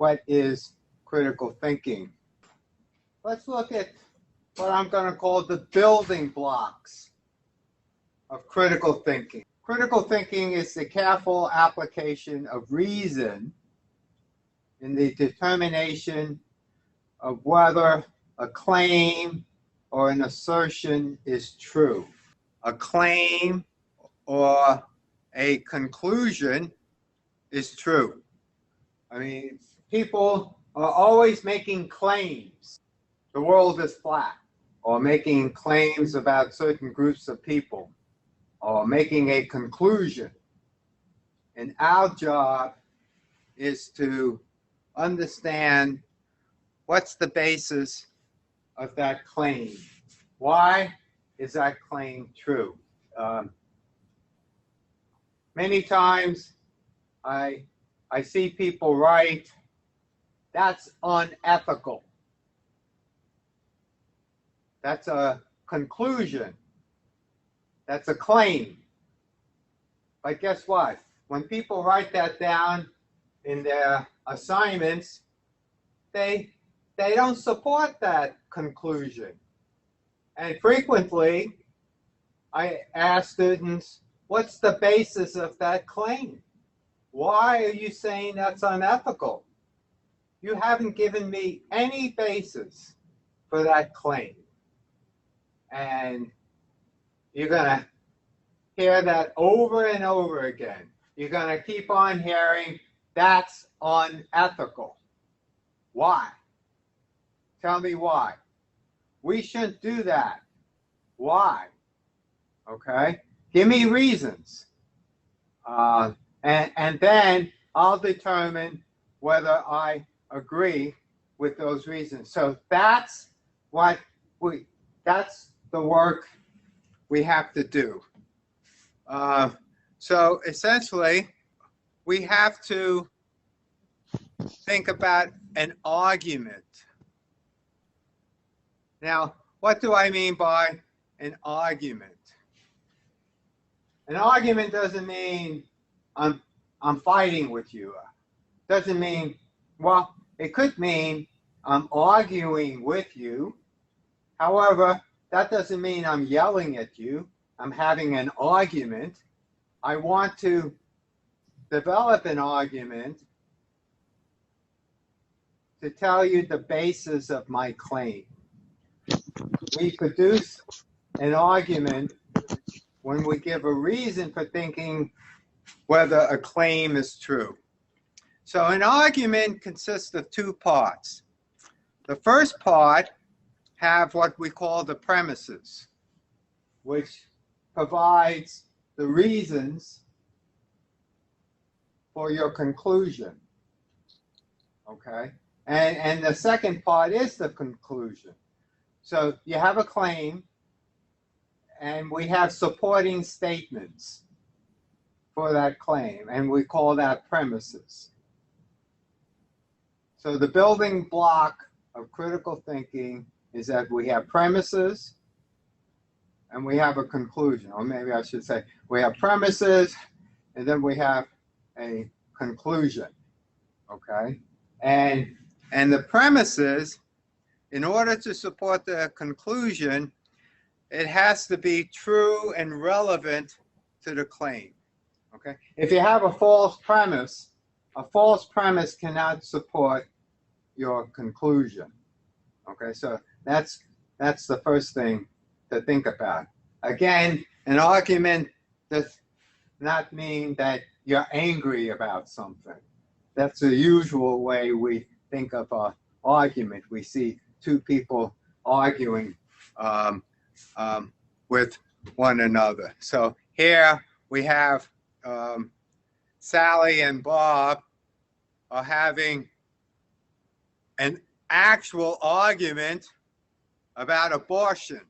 what is critical thinking. Let's look at what I'm going to call the building blocks of critical thinking. Critical thinking is the careful application of reason in the determination of whether a claim or an assertion is true. A claim or a conclusion is true. I mean, people are always making claims. The world is flat, or making claims about certain groups of people, or making a conclusion. And our job is to understand what's the basis of that claim. Why is that claim true? Many times I see people write, that's unethical. That's a conclusion. That's a claim. But guess what? When people write that down in their assignments, they don't support that conclusion. And frequently, I ask students, what's the basis of that claim? Why are you saying that's unethical? You haven't given me any basis for that claim. And you're going to hear that over and over again. You're going to keep on hearing, that's unethical. Why? Tell me why. We shouldn't do that. Why? Okay? Give me reasons. And then I'll determine whether I agree with those reasons. So that's the work we have to do. So essentially, we have to think about an argument. Now, what do I mean by an argument? An argument doesn't mean I'm fighting with you. Doesn't mean, well, it could mean I'm arguing with you. However, that doesn't mean I'm yelling at you. I'm having an argument. I want to develop an argument to tell you the basis of my claim. We produce an argument when we give a reason for thinking whether a claim is true. So an argument consists of two parts. The first part have what we call the premises, which provides the reasons for your conclusion. Okay? And the second part is the conclusion. So you have a claim, and we have supporting statements for that claim, and we call that premises. So the building block of critical thinking is that we have premises and we have a conclusion. Or maybe I should say we have premises and then we have a conclusion. Okay? And the premises, in order to support the conclusion, it has to be true and relevant to the claim. Okay? If you have a false premise cannot support your conclusion. Okay, so that's the first thing to think about. Again, an argument does not mean that you're angry about something. That's the usual way we think of an argument. We see two people arguing with one another. So here we have Sally and Bob are having an actual argument about abortion.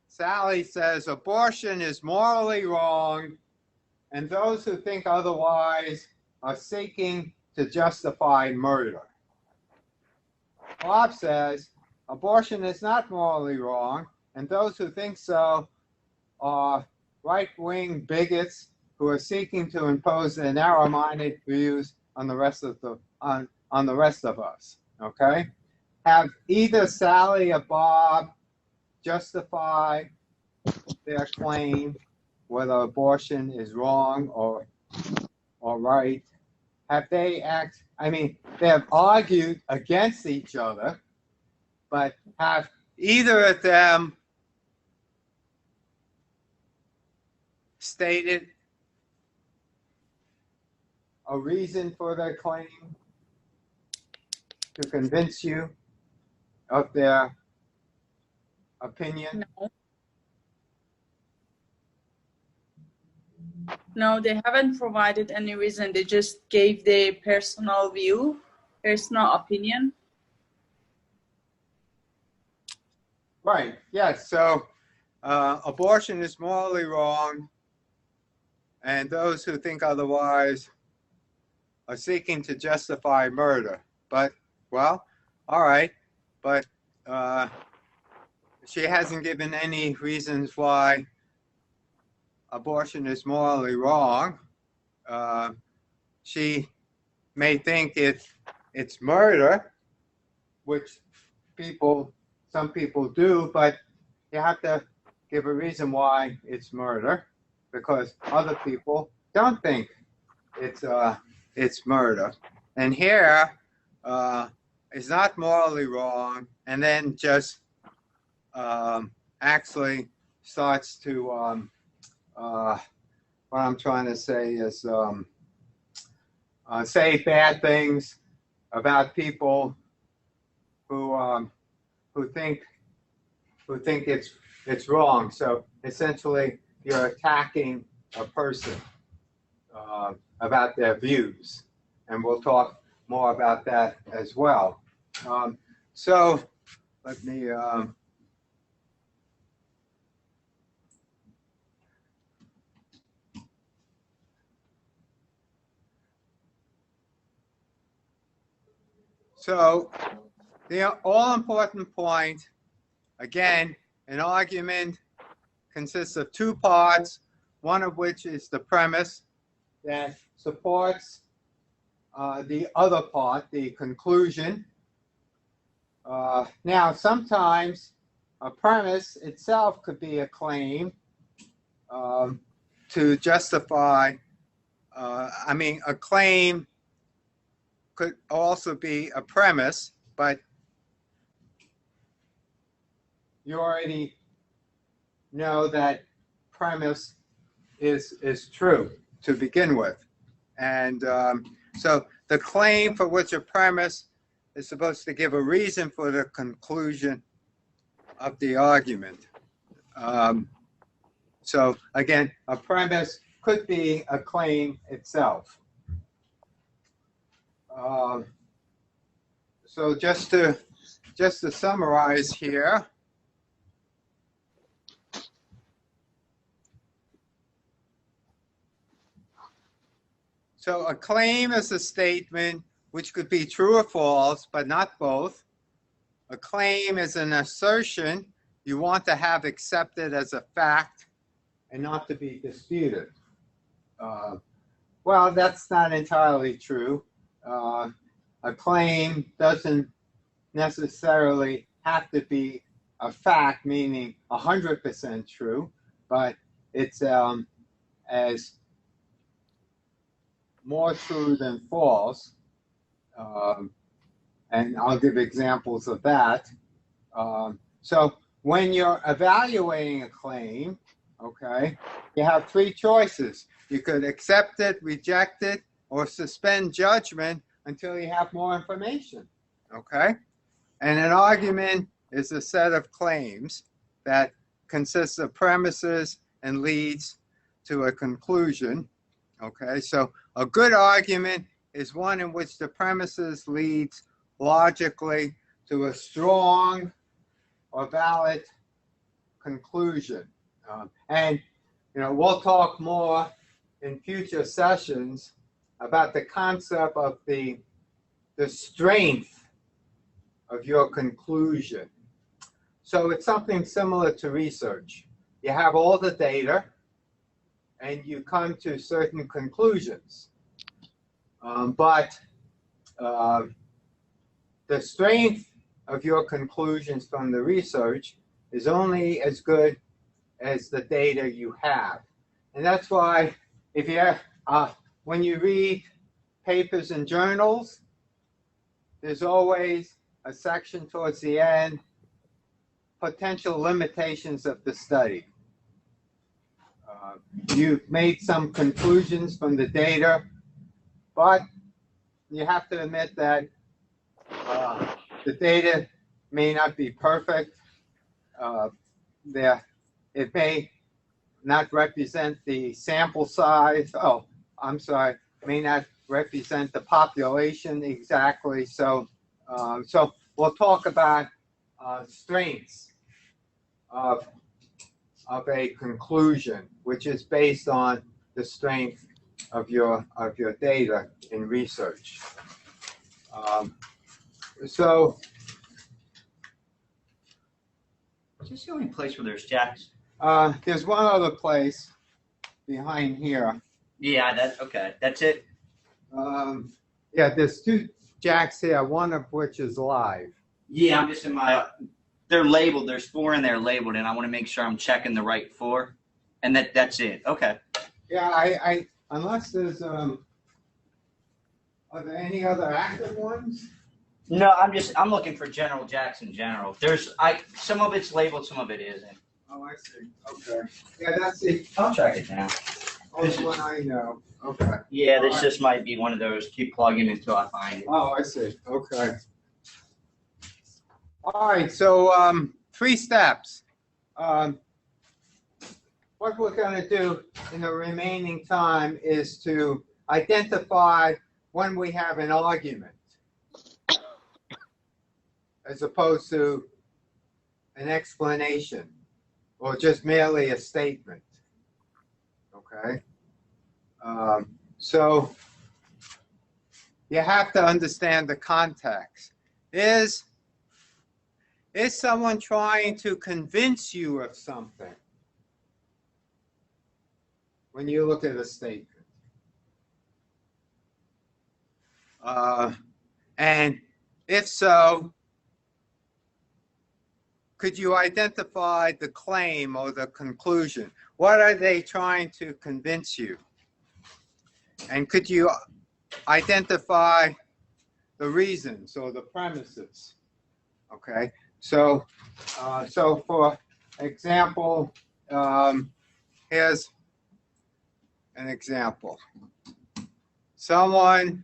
Sally says abortion is morally wrong, and those who think otherwise are seeking to justify murder. Bob says abortion is not morally wrong, and those who think so are right-wing bigots who are seeking to impose their narrow-minded views on the rest of the on the rest of us, okay? Have either Sally or Bob justify their claim whether abortion is wrong or right. Have they they have argued against each other, but have either of them stated a reason for their claim to convince you of their opinion? No. No, they haven't provided any reason. They just gave their personal view, personal opinion. Right, yes. So abortion is morally wrong, and those who think otherwise are seeking to justify murder. But, well, all right, but she hasn't given any reasons why abortion is morally wrong. She may think it's murder, which some people do, but you have to give a reason why it's murder, because other people don't think it's murder. And here is not morally wrong, and then just actually starts to what I'm trying to say is say bad things about people who think it's wrong. So essentially, you're attacking a person about their views, and we'll talk more about that as well. So let me. So the all-important point, again, an argument consists of two parts, one of which is the premise that supports the other part, the conclusion. Now, sometimes a premise itself could be a claim to justify, a claim could also be a premise, but you already know that premise is true to begin with. And so the claim for which a premise is supposed to give a reason for the conclusion of the argument. So again, a premise could be a claim itself. So just to summarize here, so a claim is a statement which could be true or false, but not both. A claim is an assertion you want to have accepted as a fact and not to be disputed. Well, that's not entirely true. A claim doesn't necessarily have to be a fact, meaning 100% true, but it's as more true than false. And I'll give examples of that. So when you're evaluating a claim, okay, you have three choices. You could accept it, reject it, or suspend judgment until you have more information, okay? And an argument is a set of claims that consists of premises and leads to a conclusion, okay? So a good argument is one in which the premises leads logically to a strong or valid conclusion. And, we'll talk more in future sessions about the concept of the strength of your conclusion. So it's something similar to research. You have all the data and you come to certain conclusions. But the strength of your conclusions from the research is only as good as the data you have. And that's why if you have, when you read papers and journals, there's always a section towards the end, potential limitations of the study. You've made some conclusions from the data, but you have to admit that the data may not be perfect. It may not represent the sample size. Oh, I'm sorry, may not represent the population exactly. So, so we'll talk about strengths of a conclusion, which is based on the strength of your data in research. So, is this the only place where there's jacks? there's one other place behind here. Yeah, okay. That's it. Yeah, there's 2 jacks here, one of which is live. Yeah, I'm just in my. They're labeled. There's 4 in there labeled, and I want to make sure I'm checking the right 4. And that's it. Okay. Yeah, I unless there's are there any other active ones? No, I'm looking for general jacks in general. Some of it's labeled, some of it isn't. Oh, I see. Okay. Yeah, that's it. I'll track it down. Only one I know. Okay. Yeah, this just might be one of those. Keep plugging until I find it. Oh, I see. Okay. All right. So 3 steps. What we're going to do in the remaining time is to identify when we have an argument, as opposed to an explanation or just merely a statement. Okay. So you have to understand the context. Is someone trying to convince you of something when you look at a statement? And if so, could you identify the claim or the conclusion? What are they trying to convince you? And could you identify the reasons or the premises? Okay, so so for example, here's an example. Someone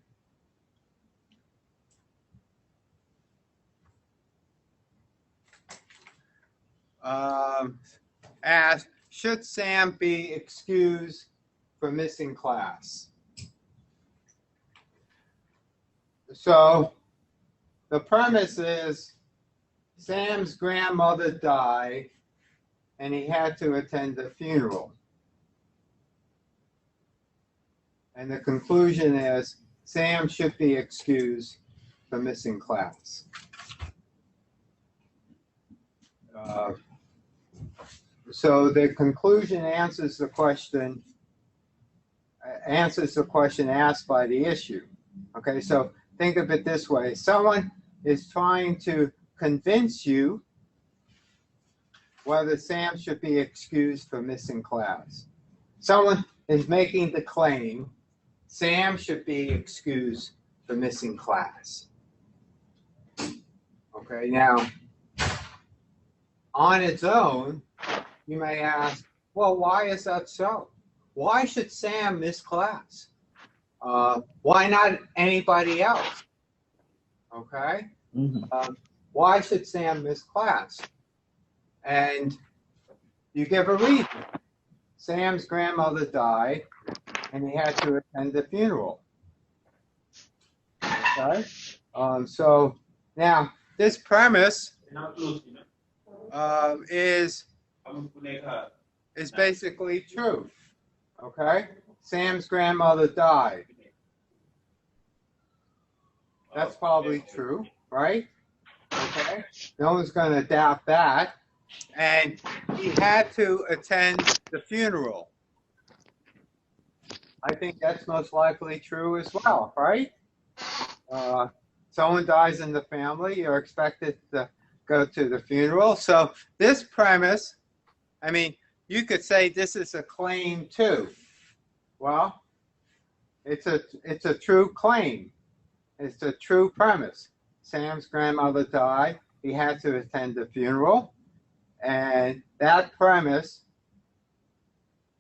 asked, should Sam be excused for missing class? So the premise is Sam's grandmother died and he had to attend the funeral. And the conclusion is Sam should be excused for missing class. So the conclusion answers the question asked by the issue. Okay, so think of it this way. Someone is trying to convince you whether Sam should be excused for missing class. Someone is making the claim Sam should be excused for missing class. Okay, now, on its own, you may ask, well, why is that so? Why should Sam miss class? Why not anybody else? Okay? Mm-hmm. Why should Sam miss class? And you give a reason. Sam's grandmother died, and he had to attend the funeral. Okay? So now, this premise is basically true. Okay? Sam's grandmother died. That's probably true, right? Okay? No one's going to doubt that. And he had to attend the funeral. I think that's most likely true as well, right? someone dies in the family, you're expected to go to the funeral. So this premise, I mean, you could say this is a claim too. Well, it's a true claim. It's a true premise. Sam's grandmother died. He had to attend the funeral. And that premise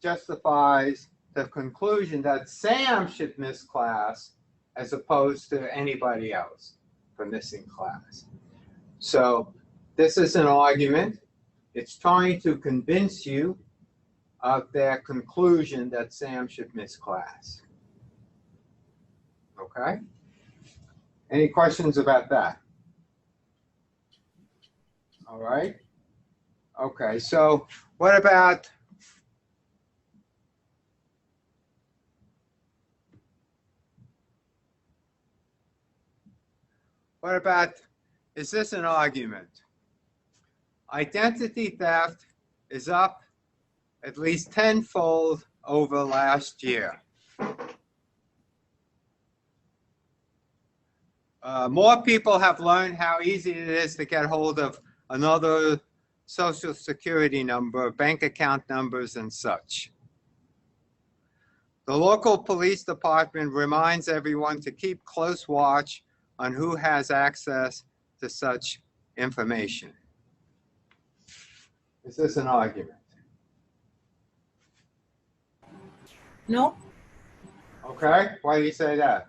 justifies the conclusion that Sam should miss class as opposed to anybody else for missing class. So this is an argument. It's trying to convince you of their conclusion that Sam should miss class. Okay? Any questions about that? All right. Okay, so what about is this an argument? Identity theft is up at least tenfold over last year. More people have learned how easy it is to get hold of another social security number, bank account numbers, and such. The local police department reminds everyone to keep close watch on who has access to such information. Is this an argument? No. Okay, why do you say that?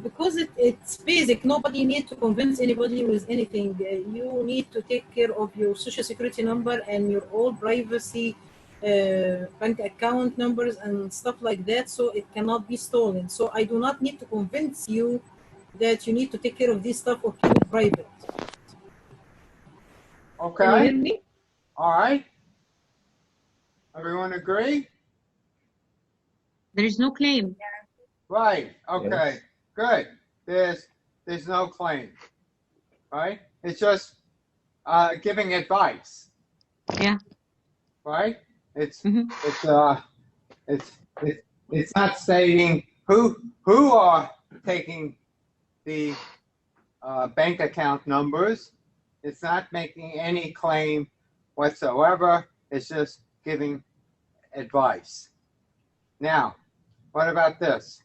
Because it's basic. Nobody needs to convince anybody with anything. You need to take care of your social security number and your all privacy bank account numbers and stuff like that, so it cannot be stolen. So I do not need to convince you that you need to take care of this stuff or keep it private. Okay. Can you hear me? All right. Everyone agree? There is no claim. Right. Okay. Yes. Good. There's no claim. Right? It's just giving advice. Yeah. Right? It's Mhm. it's not stating who are taking the bank account numbers. It's not making any claim whatsoever. It's just giving advice. Now, what about this?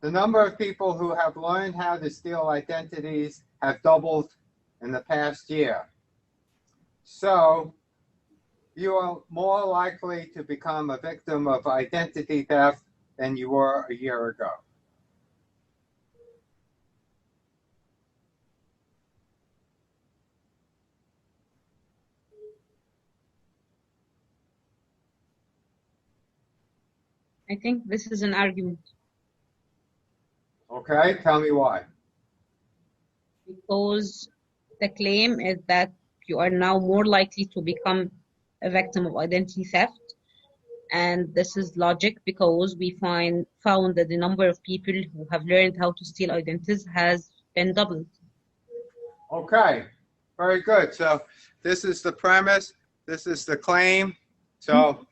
The number of people who have learned how to steal identities have doubled in the past year. So you are more likely to become a victim of identity theft than you were a year ago. I think this is an argument Okay, tell me why. because the claim is that you are now more likely to become a victim of identity theft. And this is logic because we found that the number of people who have learned how to steal identities has been doubled. Okay, very good. So this is the premise, this is the claim. So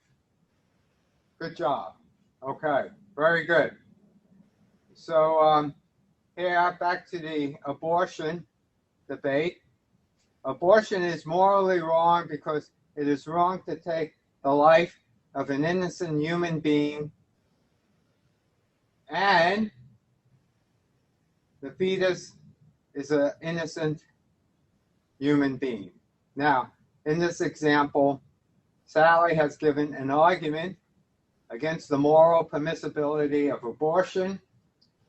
good job. Okay, very good. So here, back to the abortion debate. Abortion is morally wrong because it is wrong to take the life of an innocent human being, and the fetus is an innocent human being. Now, in this example, Sally has given an argument against the moral permissibility of abortion.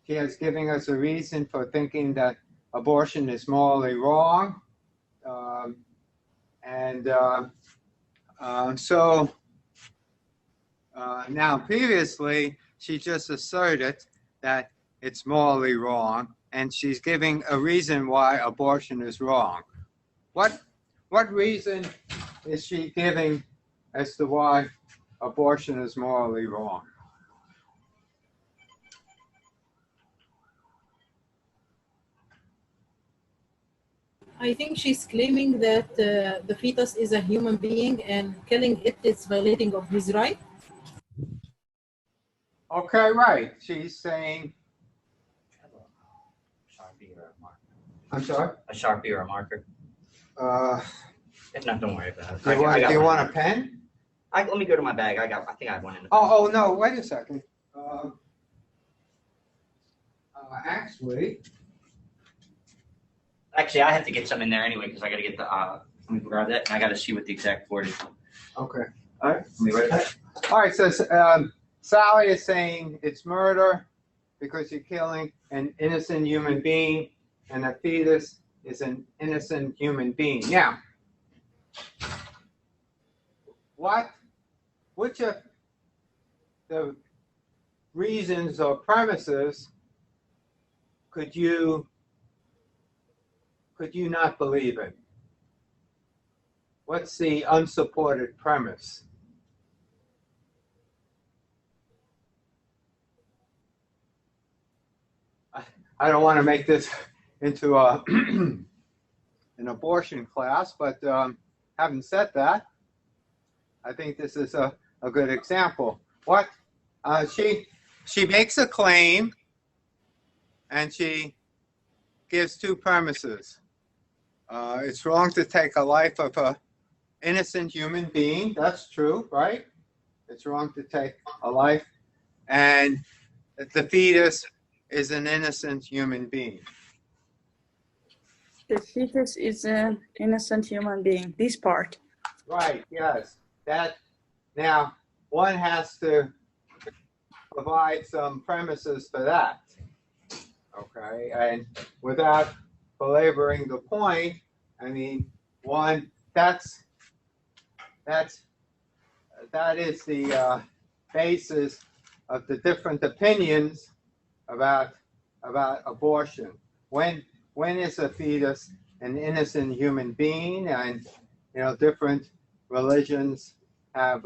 She has given us a reason for thinking that abortion is morally wrong. Now previously, she just asserted that it's morally wrong, and she's giving a reason why abortion is wrong. What reason is she giving as to why abortion is morally wrong? I think she's claiming that the fetus is a human being and killing it is violating of his right. Okay, right. She's saying, Sharpie or a marker. I'm sorry? A Sharpie or a marker. If not, don't worry about it. Do you want, a pen? Let me go to my bag. I think I have one in the bag. Oh, no, wait a second. Actually, I have to get some in there anyway because I got to get the. Let me grab that. And I got to see what the exact word is. Okay. All right. Let me write that. All right, so Sally is saying it's murder because you're killing an innocent human being, and a fetus is an innocent human being. Now, which of the reasons or premises could you not believe in? What's the unsupported premise? I don't want to make this into an abortion class, but having said that, I think this is a good example. What she makes a claim, and she gives two premises. It's wrong to take a life of an innocent human being. That's true, right? It's wrong to take a life, and the fetus is an innocent human being. The fetus is an innocent human being. This part. Right, yes. That, now, one has to provide some premises for that. Okay, and without belaboring the point, I mean, that is the basis of the different opinions about abortion. When is a fetus an innocent human being? And different religions have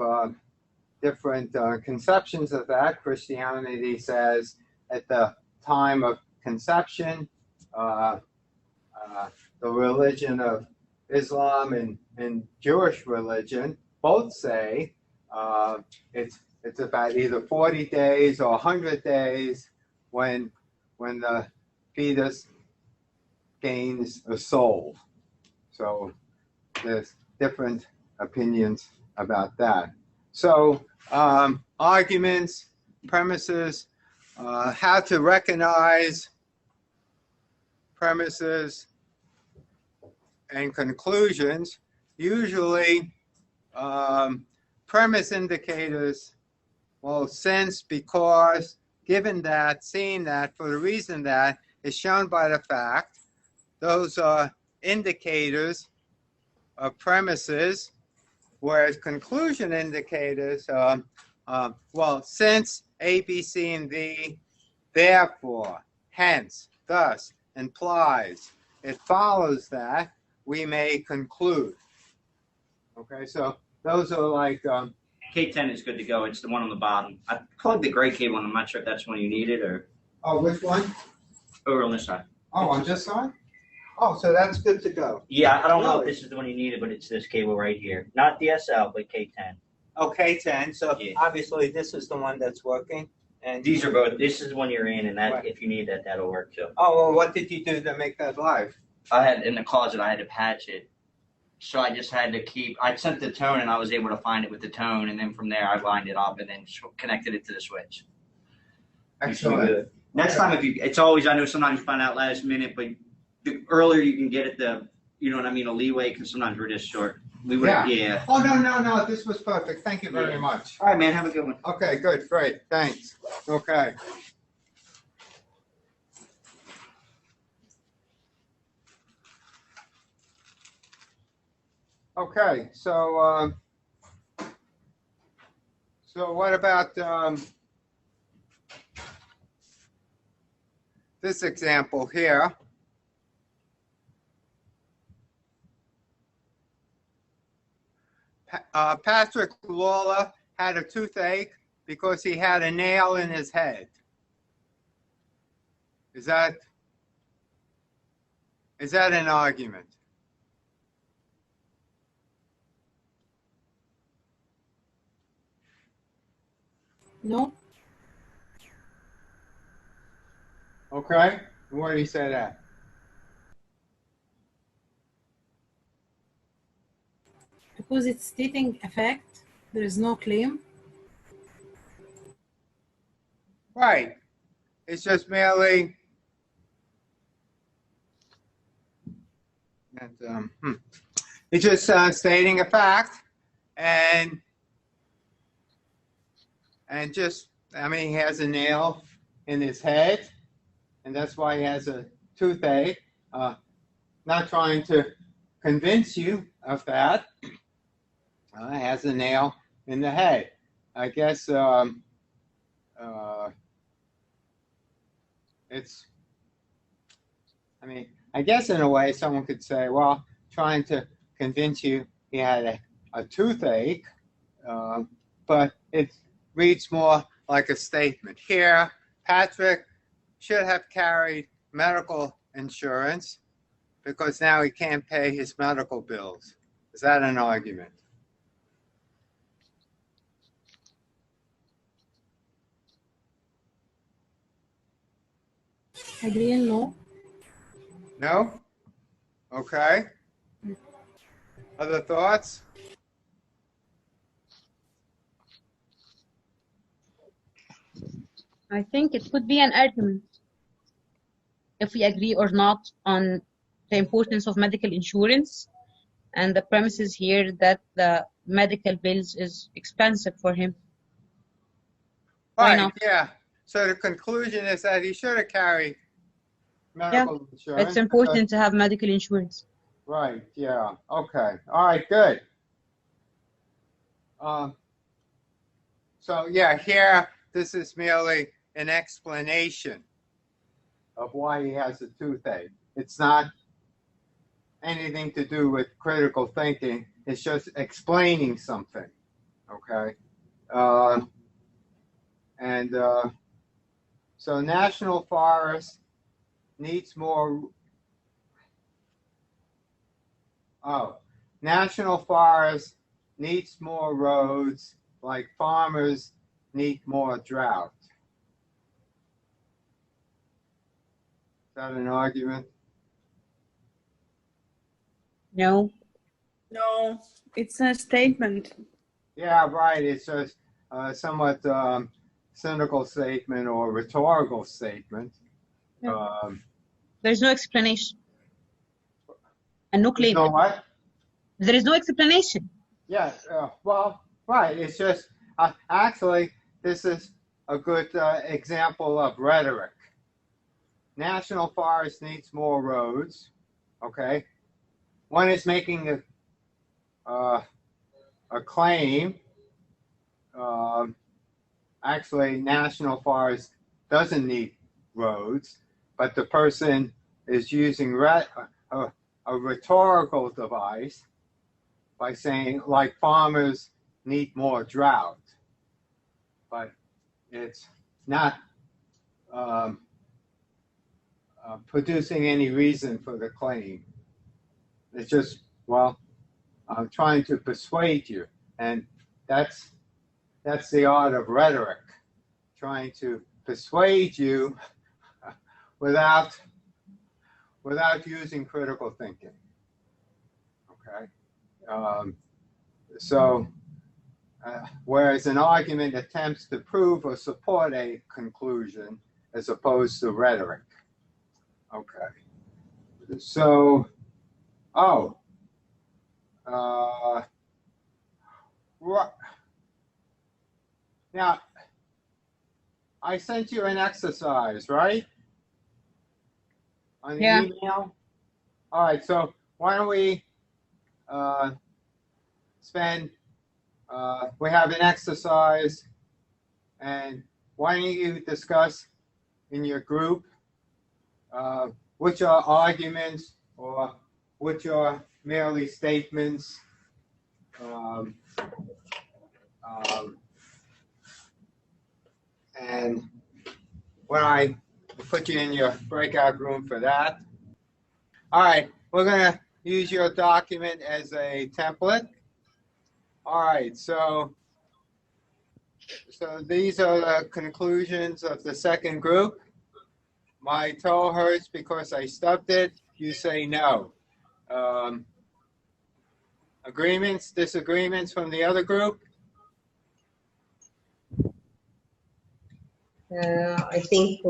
different conceptions of that. Christianity says at the time of conception. The religion of Islam and Jewish religion both say it's about either 40 days or 100 days when the fetus gains a soul. So there's different opinions about that. So arguments, premises, how to recognize premises and conclusions. Usually premise indicators, well, since, because, given that, seeing that, for the reason that is shown by the fact. Those are indicators of premises, whereas conclusion indicators, well, since A, B, C, and D, therefore, hence, thus, implies, it follows that we may conclude. Okay, so those are like K10 is good to go. It's the one on the bottom. I plugged the gray cable, and I'm not sure if that's one you needed or. Oh, which one? Over on this side. Oh, on this side? Oh, so that's good to go. Yeah, I don't know if this is the one you needed, but it's this cable right here. Not DSL, but K10. Oh, K10. So Yeah. obviously this is the one that's working. And These are both. This is the one you're in, and that Right. if you need that, that'll work too. Oh, well, what did you do to make that live? I had in the closet. I had to patch it, so I just had to keep. I sent the tone, and I was able to find it with the tone, and then from there I lined it up and then connected it to the switch. Excellent. Next time, it's always. I know sometimes you find out last minute, but the earlier you can get it, you know what I mean, a leeway, because sometimes we're just short. Yeah. Oh, no. This was perfect. Thank you very much. All right, man. Have a good one. Okay, good. Great. Thanks. Okay. Okay, so what about this example here? Patrick Lawler had a toothache because he had a nail in his head. Is that an argument? No. Okay? And where do you say that? Because it's stating a fact, there is no claim. Right. It's just merely. And, it's just stating a fact, and just, I mean, he has a nail in his head, and that's why he has a toothache. Not trying to convince you of that. He has a nail in the head. I guess it's, I mean, I guess in a way someone could say, well, trying to convince you he had a toothache, but it reads more like a statement. Here, Patrick should have carried medical insurance because now he can't pay his medical bills. Is that an argument? Again, no. No? Okay. Other thoughts? I think it could be an argument if we agree or not on the importance of medical insurance and the premises here that the medical bills is expensive for him. Why Right, not? yeah. So the conclusion is that he should have carried medical insurance. It's important to have medical insurance. Right, yeah. Okay. All right, good. So yeah, here, this is merely an explanation of why he has a toothache. It's not anything to do with critical thinking. It's just explaining something, okay? So National Forest needs more. National Forest needs more roads, like farmers need more drought. Is that an argument? No. No, it's a statement. Yeah, right. It's a somewhat cynical statement or rhetorical statement. Yeah. There's no explanation. And no claim. You know what? There is no explanation. Yes. Well, right. It's just, actually, this is a good example of rhetoric. National Forest needs more roads. Okay. One is making a claim. Actually, National Forest doesn't need roads, but the person is using a rhetorical device by saying, like, farmers need more drought, but it's not producing any reason for the claim. It's just, well, I'm trying to persuade you, and that's the art of rhetoric, trying to persuade you without using critical thinking. Okay. Whereas an argument attempts to prove or support a conclusion as opposed to rhetoric. Okay. So, now, I sent you an exercise, right? On the email? All right, so why don't we we have an exercise, and why don't you discuss in your group which are arguments or which are merely statements. And when I put you in your breakout room for that. All right, we're gonna use your document as a template. All right, so these are the conclusions of the second group. My toe hurts because I stubbed it. You say no. Agreements, disagreements from the other group? I think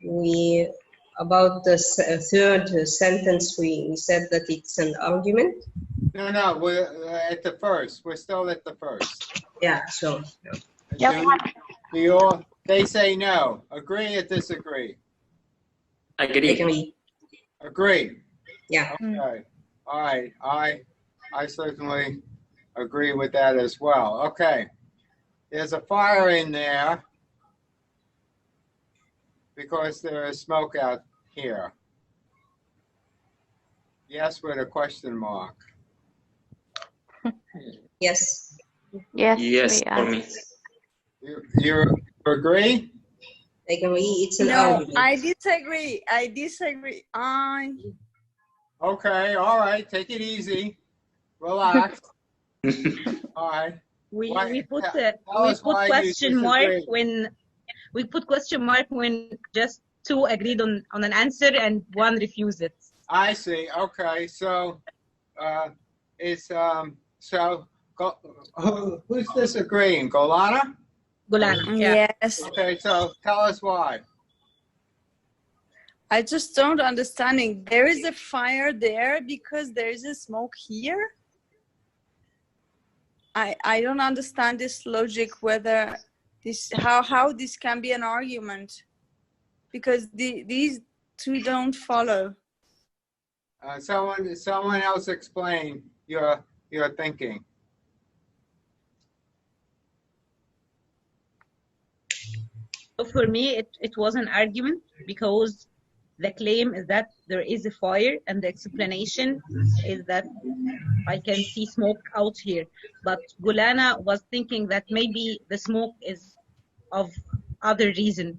we about the third sentence, we said that it's an argument. No, we're at the first. We're still at the first. Yeah, so They say no. Agree or disagree? agree. Agree. Yeah. Okay. All right. I certainly agree with that as well. Okay. There's a fire in there because there is smoke out here. Yes, with a question mark. Yes. Yes, Yes, we for are. me. You agree? Agree. It's an No, argument. I disagree. I disagree. Okay. All right. Take it easy. Relax. All right. We Why- we put tell us why you question mark disagree. when just two agreed on an answer and one refused it. I see. Okay. So, who's disagreeing? Golana? Gulana. Yeah. Yes. Okay. So tell us why. I just don't understanding. There is a fire there because there is a smoke here. I don't understand this logic, whether this how this can be an argument, because these two don't follow. Someone else explain your thinking. So for me, it was an argument because the claim is that there is a fire and the explanation is that I can see smoke out here. But Gulana was thinking that maybe the smoke is of other reason,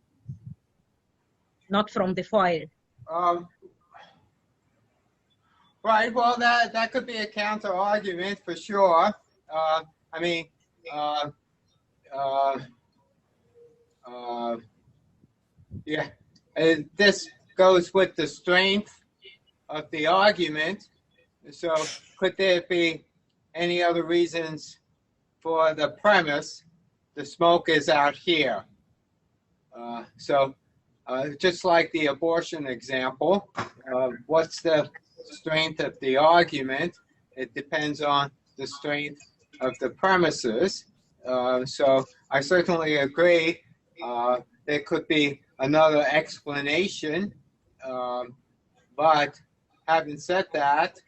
not from the fire. Right. Well, that could be a counter argument for sure. I mean, yeah. This goes with the strength of the argument. So, could there be any other reasons for the premise? The smoke is out here. Just like the abortion example, what's the strength of the argument? It depends on the strength of the premises. So I certainly agree. There could be another explanation, but having said that,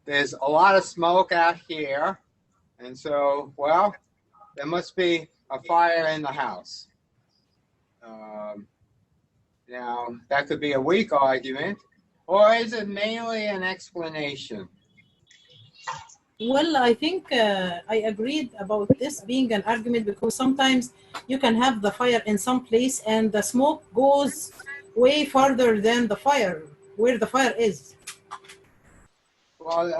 there's a lot of smoke out here, and so, well, there must be a fire in the house. Now, that could be a weak argument, or is it mainly an explanation? Well, I think I agreed about this being an argument because sometimes you can have the fire in some place and the smoke goes way farther than the fire, where the fire is. Well,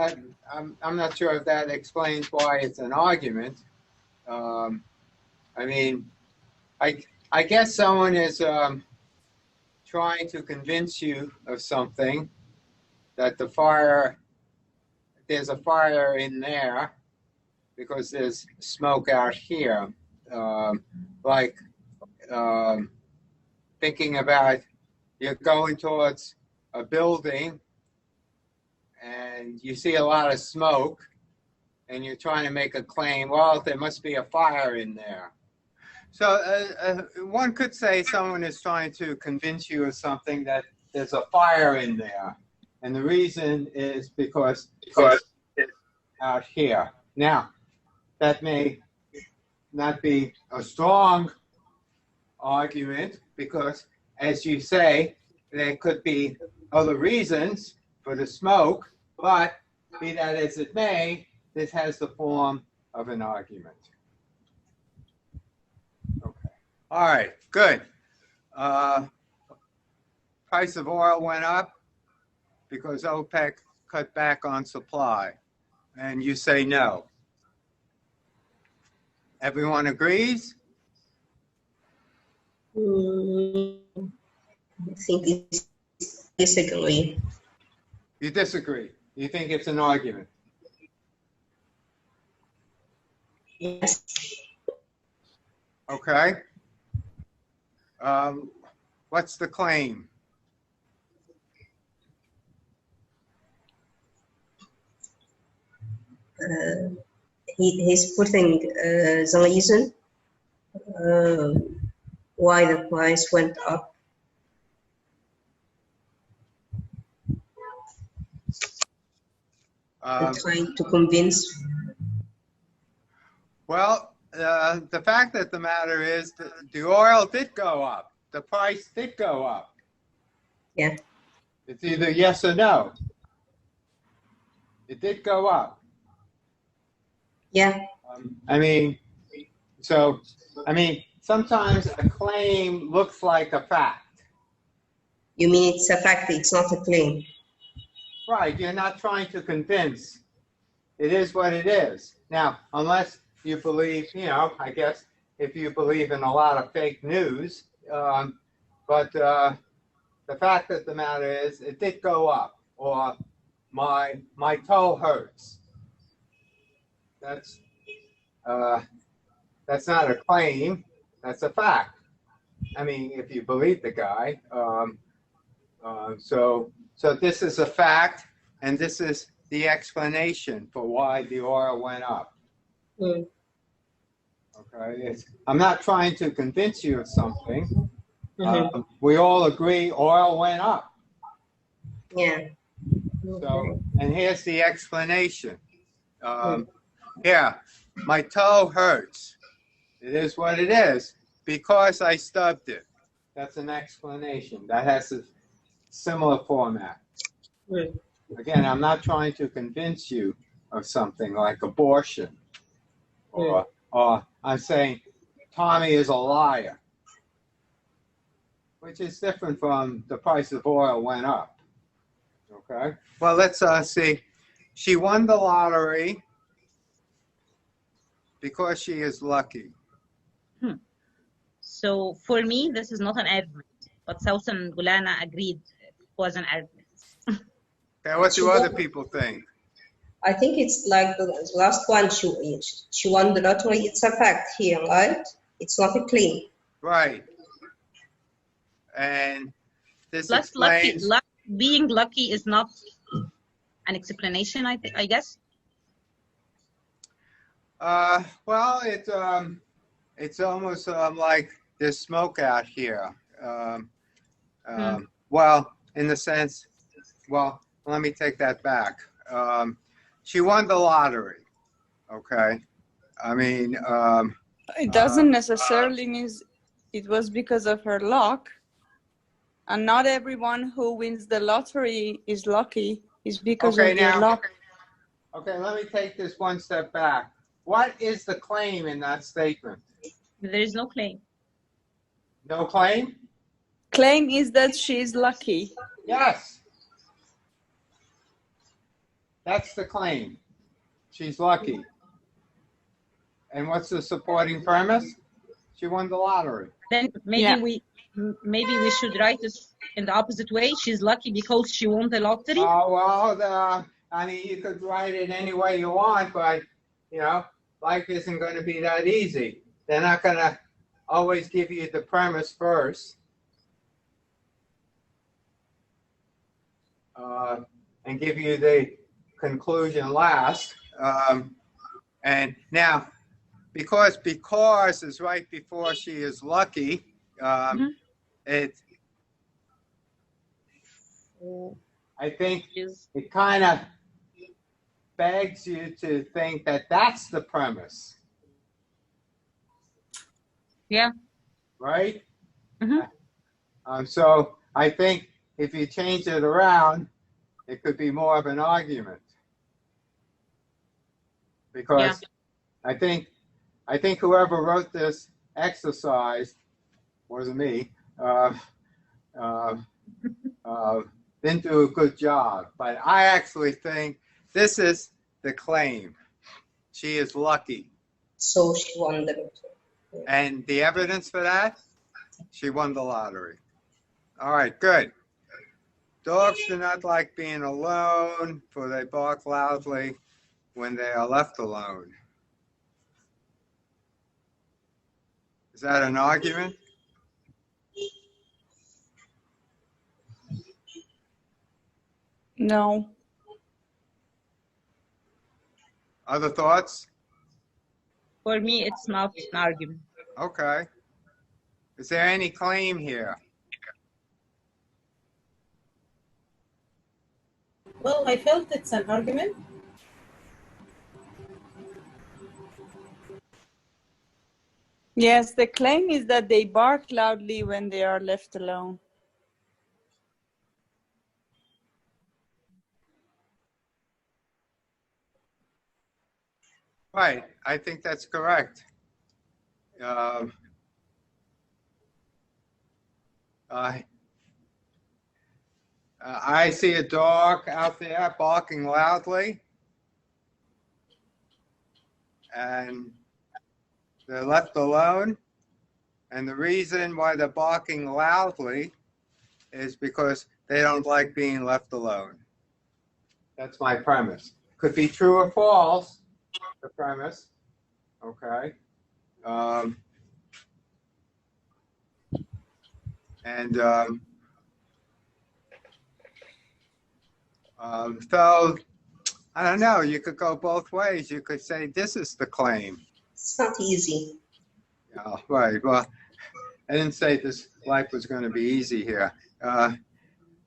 I'm not sure if that explains why it's an argument. I mean, I guess someone is trying to convince you of something, that there's a fire in there because there's smoke out here. Thinking about you're going towards a building and you see a lot of smoke and you're trying to make a claim, well, there must be a fire in there. So one could say someone is trying to convince you of something, that there's a fire in there. And the reason is because it's out here. Now, that may not be a strong argument because, as you say, there could be other reasons for the smoke, but be that as it may, this has the form of an argument. Okay. All right, good. Price of oil went up because OPEC cut back on supply, and you say no. Everyone agrees? Mm, I think it's disagree. You disagree. You think it's an argument. Yes. Okay. What's the claim? He's putting the reason why the price went up. And trying to convince. Well, the fact of the matter is that the oil did go up. The price did go up. Yeah. It's either yes or no. It did go up. Yeah. I mean, sometimes a claim looks like a fact. You mean it's a fact, it's not a claim? Right, you're not trying to convince. It is what it is. Now, unless you believe, I guess if you believe in a lot of fake news, but the fact of the matter is it did go up, or my toe hurts. That's not a claim, that's a fact. I mean, if you believe the guy. So this is a fact, and this is the explanation for why the oil went up. Mm. Okay, I'm not trying to convince you of something. Mm-hmm. We all agree oil went up. Yeah. So, and here's the explanation. Here, my toe hurts. It is what it is because I stubbed it. That's an explanation. That has a similar format. Mm. Again, I'm not trying to convince you of something like abortion, or I'm saying Tommy is a liar, which is different from the price of oil went up. Okay. Well, let's see. She won the lottery because she is lucky. So for me, this is not an argument, but Sousan and Gulana agreed it was an argument. Okay, what do other people think? I think it's like the last one, she won the lottery. It's a fact here, right? It's not a claim. Right. And this Plus, explains... being lucky is not an explanation, I guess. Well, it's almost like there's smoke out here. Well, in the sense, well, let me take that back. She won the lottery. Okay. I mean, it doesn't necessarily mean it was because of her luck. And not everyone who wins the lottery is lucky. It's because of their luck. Okay, let me take this one step back. What is the claim in that statement? There is no claim. No claim? Claim is that she is lucky. Yes. That's the claim. She's lucky. And what's the supporting premise? She won the lottery. Then maybe we should write this in the opposite way. She's lucky because she won the lottery. Oh, well, I mean, you could write it any way you want, but, life isn't going to be that easy. They're not going to always give you the premise first. And give you the conclusion last. And now, because is right before she is lucky, I think it kind of begs you to think that that's the premise. Yeah. Right? So I think if you change it around, it could be more of an argument. Because I think whoever wrote this exercise, wasn't me, didn't do a good job. But I actually think this is the claim. She is lucky. So she won the lottery. And the evidence for that? She won the lottery. All right, good. Dogs do not like being alone, for they bark loudly when they are left alone. Is that an argument? No. Other thoughts? For me, it's not an argument. Okay. Is there any claim here? Well, I felt it's an argument. Yes, the claim is that they bark loudly when they are left alone. Right, I think that's correct. I see a dog out there barking loudly, and they're left alone. And the reason why they're barking loudly is because they don't like being left alone. That's my premise. Could be true or false, the premise. Okay. So, I don't know, you could go both ways. You could say this is the claim. It's not easy. Yeah, right. Well, I didn't say this life was going to be easy here.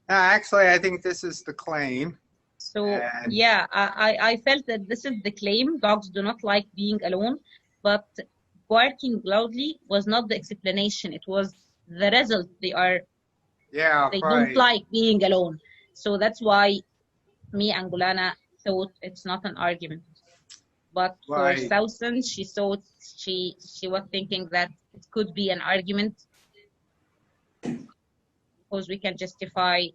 Actually, I think this is the claim. So And- yeah, I felt that this is the claim. Dogs do not like being alone, but barking loudly was not the explanation. It was the result. They Yeah, don't right. like being alone. So that's why me and Gulana thought it's not an argument. But for Right. Sousan, she thought she was thinking that it could be an argument because we can justify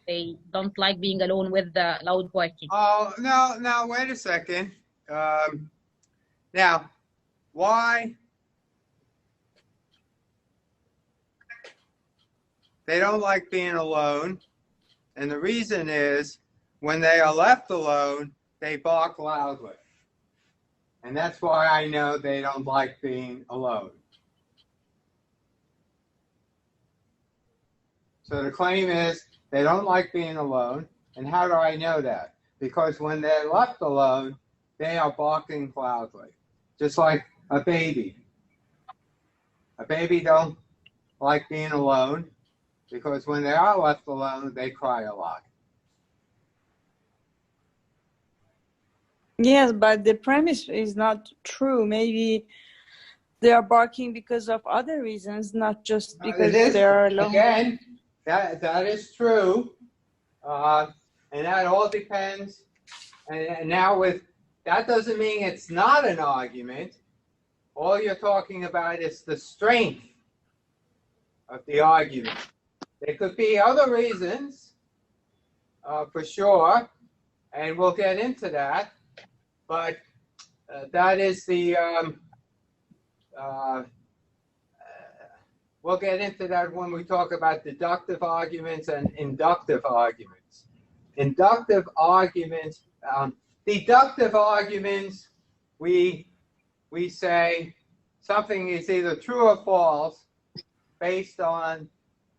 they don't like being alone with the loud barking. Oh, no, wait a second. Now, why? They don't like being alone. And the reason is when they are left alone, they bark loudly. And that's why I know they don't like being alone. So the claim is they don't like being alone. And how do I know that? Because when they're left alone, they are barking loudly, just like a baby. A baby don't like being alone because when they are left alone, they cry a lot. Yes, but the premise is not true. Maybe they are barking because of other reasons, not just because they are alone. Again, that is true. And that all depends. And now that doesn't mean it's not an argument. All you're talking about is the strength of the argument. There could be other reasons, for sure, and we'll get into that. But that is the, we'll get into that when we talk about deductive arguments and inductive arguments. Inductive arguments, deductive arguments, we say something is either true or false based on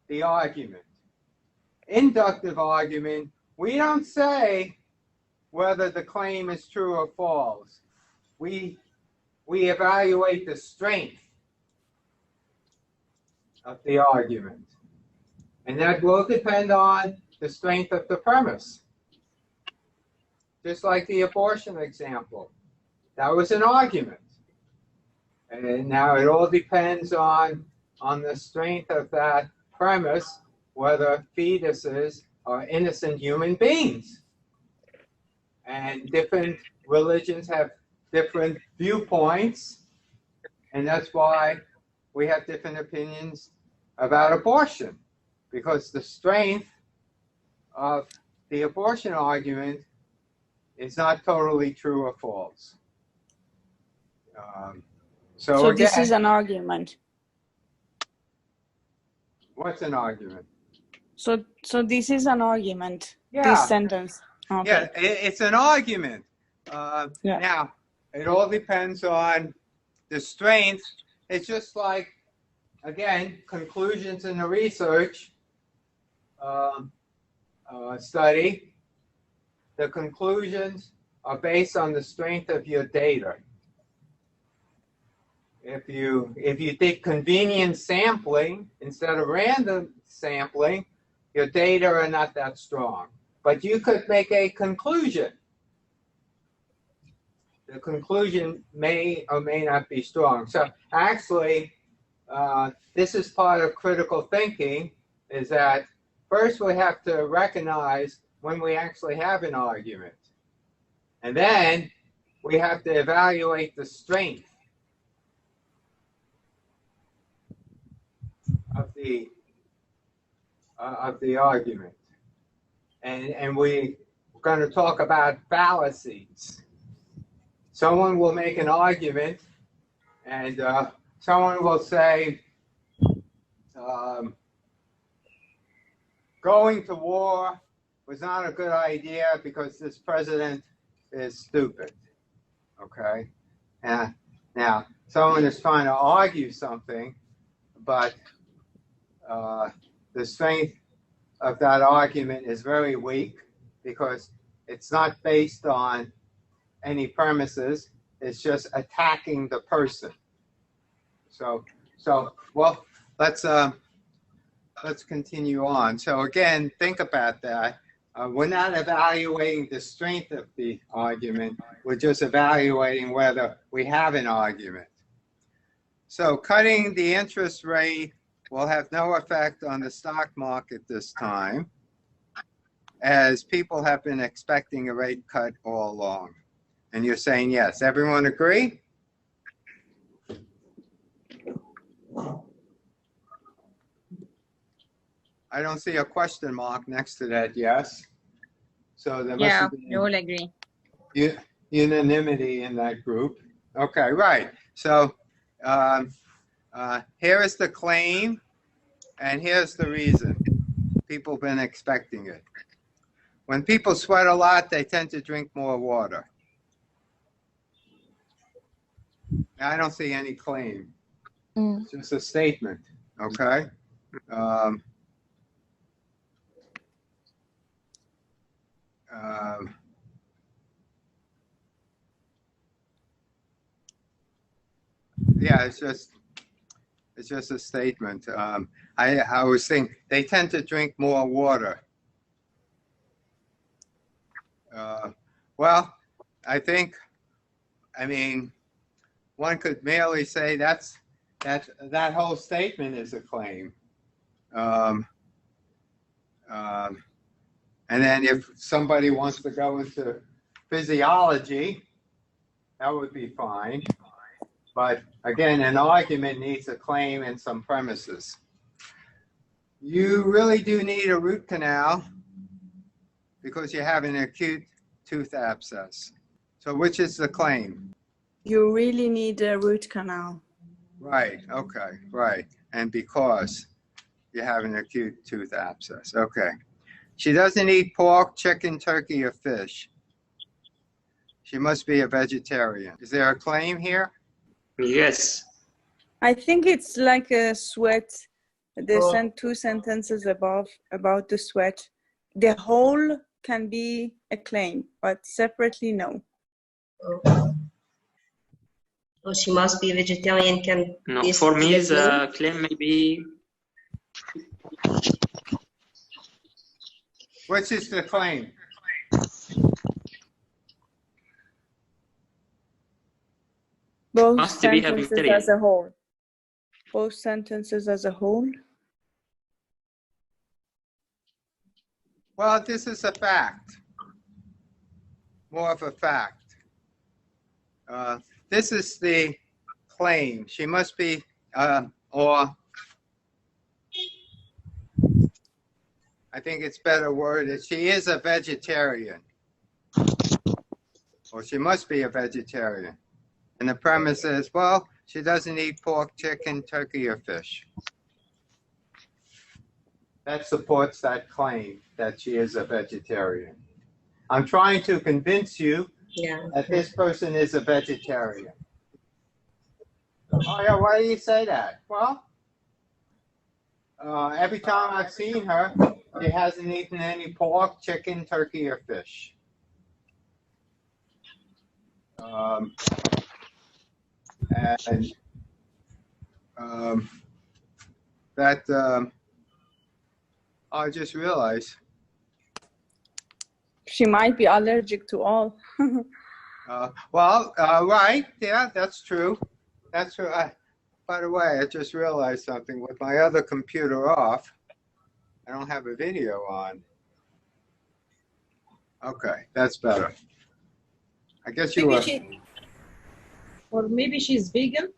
the argument. Inductive argument, we don't say whether the claim is true or false. We evaluate the strength of the argument. And that will depend on the strength of the premise. Just like the abortion example. That was an argument. And now it all depends on the strength of that premise, whether fetuses are innocent human beings. And different religions have different viewpoints, and that's why we have different opinions about abortion, because the strength of the abortion argument is not totally true or false. So again, this is an argument. What's an argument? So this is an argument. Yeah. This sentence. Okay. Yeah, it's an argument. Yeah. Now, it all depends on the strength. It's just like, again, conclusions in the research study. The conclusions are based on the strength of your data. If you did convenient sampling instead of random sampling, your data are not that strong. But you could make a conclusion. The conclusion may or may not be strong. So actually, this is part of critical thinking, is that first we have to recognize when we actually have an argument. And then we have to evaluate the strength of the argument. And we're going to talk about fallacies. Someone will make an argument, and someone will say, going to war was not a good idea because this president is stupid. Okay? Now, someone is trying to argue something, but the strength of that argument is very weak because it's not based on any premises. It's just attacking the person. So well, let's continue on. So again, think about that. We're not evaluating the strength of the argument. We're just evaluating whether we have an argument. So cutting the interest rate will have no effect on the stock market this time, as people have been expecting a rate cut all along. And you're saying yes. Everyone agree? I don't see a question mark next to that yes. So there must be we all agree. unanimity in that group. Okay, right. So here is the claim, and here's the reason. People have been expecting it. When people sweat a lot, they tend to drink more water. I don't see any claim. It's just a statement, okay? Yeah, it's just a statement. I was thinking they tend to drink more water. Well, I mean, one could merely say that whole statement is a claim. And then if somebody wants to go into physiology, that would be fine. But again, an argument needs a claim and some premises. You really do need a root canal because you have an acute tooth abscess. So which is the claim? You really need a root canal. Right, okay, right. And because you have an acute tooth abscess. Okay. She doesn't eat pork, chicken, turkey, or fish. She must be a vegetarian. Is there a claim here? Yes. I think it's like a sweat. They sent two sentences above about the sweat. The whole can be a claim, but separately, no. Oh, she must be a vegetarian. No, for me, the claim may be. Which is the claim? Both Must be a sentences vegetarian. as a whole. Both sentences as a whole. Well, this is a fact. More of a fact. This is the claim. She must be, or I think it's better worded, she is a vegetarian. Or she must be a vegetarian. And the premise is, well, she doesn't eat pork, chicken, turkey, or fish. that supports that claim that she is a vegetarian. I'm trying to convince you that this person is a vegetarian. Oh yeah, why do you say that? Well, every time I've seen her, she hasn't eaten any pork, chicken, turkey, or fish. I just realized. She might be allergic to all. Right, yeah, that's true. That's true. By the way, I just realized something. With my other computer off, I don't have a video on. Okay, that's better. I guess you were. Or maybe she's vegan.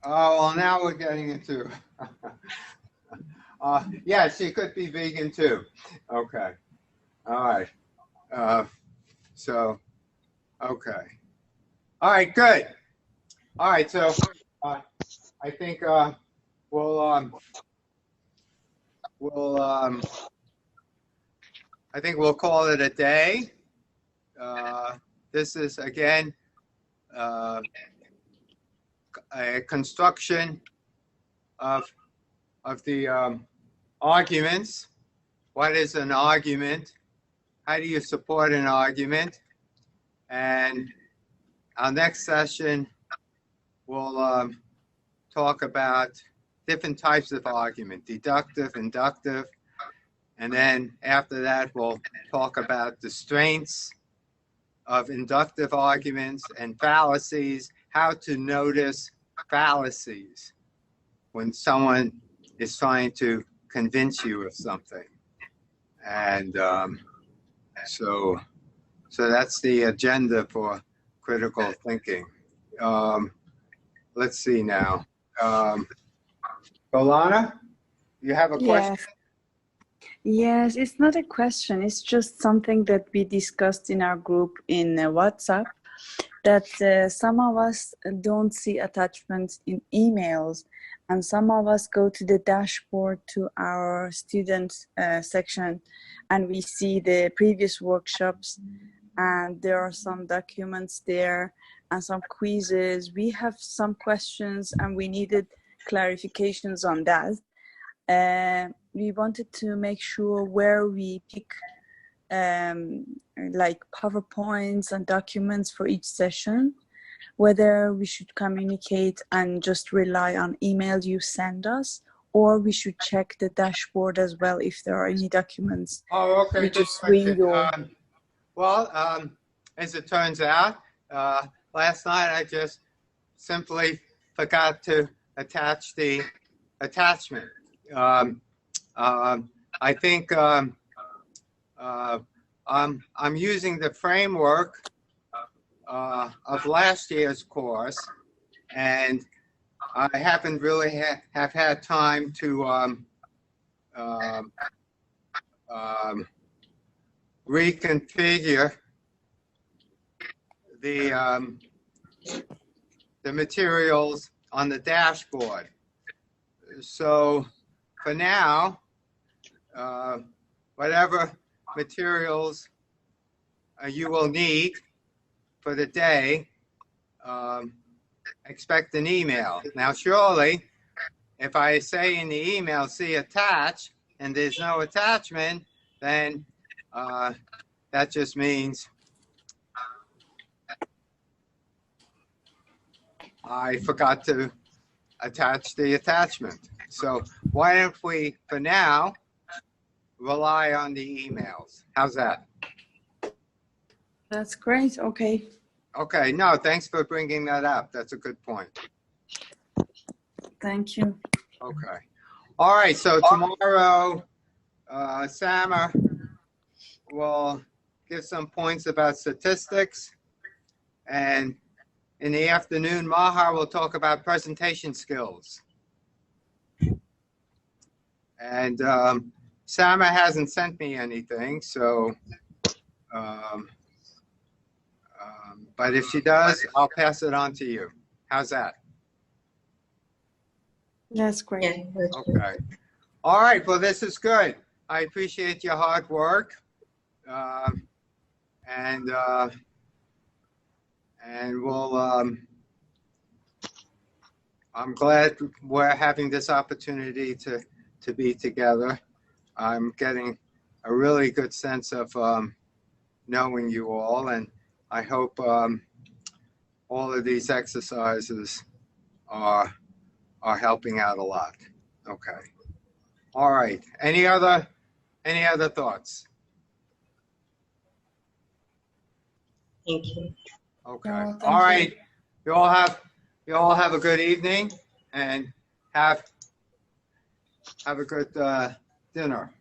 Oh, well, now we're getting into. Yeah, she could be vegan too. Okay. All right. Okay. All right, good. All right, so I think I think we'll call it a day. This is again a construction of the arguments. What is an argument? How do you support an argument? And our next session, we'll talk about different types of argument, deductive, inductive, and then after that, we'll talk about the strengths of inductive arguments and fallacies, how to notice fallacies when someone is trying to convince you of something. And so that's the agenda for critical thinking. Let's see now. Golana, you have a question? Yes, it's not a question. It's just something that we discussed in our group in WhatsApp, that some of us don't see attachments in emails, and some of us go to the dashboard to our students section, and we see the previous workshops, and there are some documents there and some quizzes. We have some questions and we needed clarifications on that. We wanted to make sure where we pick like PowerPoints and documents for each session, whether we should communicate and just rely on email you send us, or we should check the dashboard as well if there are any documents. Oh, okay. We just read your... As it turns out, last night I just simply forgot to attach the attachment. I think I'm using the framework of last year's course, and I haven't really have had time to reconfigure the materials on the dashboard. So for now, whatever materials you will need for the day, expect an email. Now, surely, if I say in the email, see attached, and there's no attachment, then that just means I forgot to attach the attachment. So why don't we, for now, rely on the emails? How's that? That's great. Okay. Okay. No, thanks for bringing that up. That's a good point. Thank you. Okay. All right. So tomorrow, Sama will give some points about statistics, and in the afternoon, Maha will talk about presentation skills. And Sama hasn't sent me anything, so, but if she does, I'll pass it on to you. How's that? That's great. Okay. All right, well, this is good. I appreciate your hard work. And we'll, I'm glad we're having this opportunity to be together. I'm getting a really good sense of knowing you all, and I hope all of these exercises are helping out a lot. Okay. All right. Any other thoughts? Thank you. Okay. No, thank All right. you. You all have a good evening and have a good dinner.